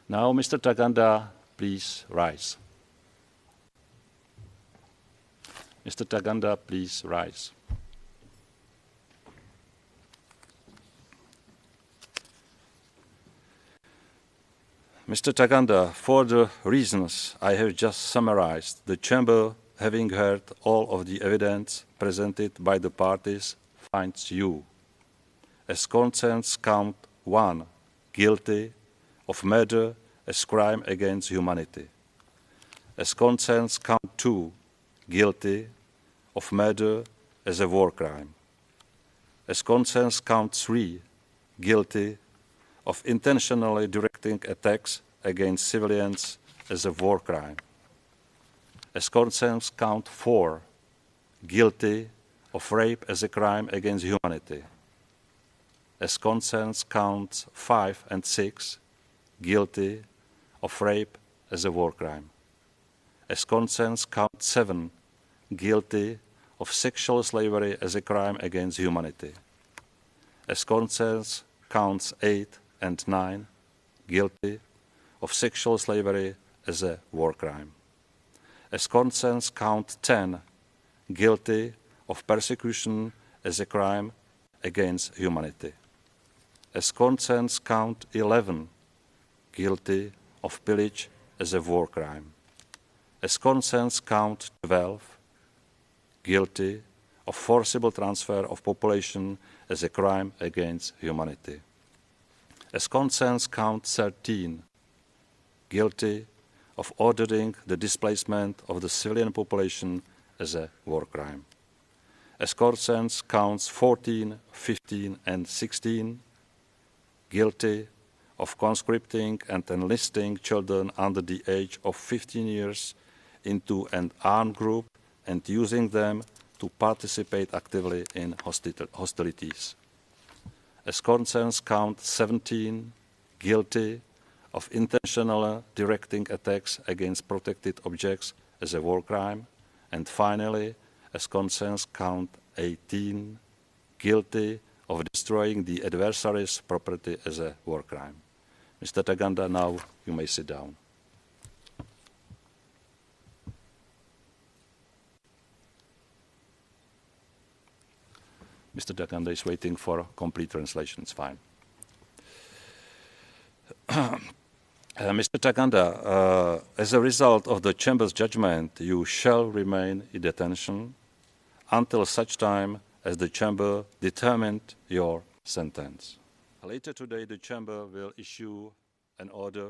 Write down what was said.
Now, Mr. Ntaganda, please rise. Mr. Ntaganda, please rise. Mr. Ntaganda, for the reasons I have just summarized, the Chamber, having heard all of the evidence presented by the parties, finds you, as concerns count 1, guilty of murder as crime against humanity, as concerns count 2, guilty of murder as a war crime, as concerns count 3, guilty of intentionally directing attacks against civilians as a war crime, as concerns count 4, guilty of rape as a crime against humanity, as concerns counts 5 and 6, guilty of rape as a war crime, as concerns count 7, guilty of sexual slavery as a crime against humanity, as concerns counts 8 and 9, guilty of sexual slavery as a war crime, as concerns count 10, guilty of persecution as a crime against humanity, as concerns count 11, guilty of pillage as a war crime, as concerns count 12, guilty of forcible transfer of population as a crime against humanity, as concerns count 13, guilty of ordering the displacement of the civilian population as a war crime, as concerns counts 14, 15 and 16, guilty of conscripting and enlisting children under the age of 15 years into an armed group and using them to participate actively in hostilities, as concerns count 17, guilty of intentionally directing attacks against protected objects as a war crime, and finally, as concerns count 18, guilty of destroying the adversary's property as a war crime. Mr. Ntaganda, now you may sit down. Mr. Ntaganda is waiting for complete translation. It's fine. Mr. Ntaganda, as a result of the Chamber's judgment, you shall remain in detention until such time as the Chamber determined your sentence. Later today, the Chamber will issue an order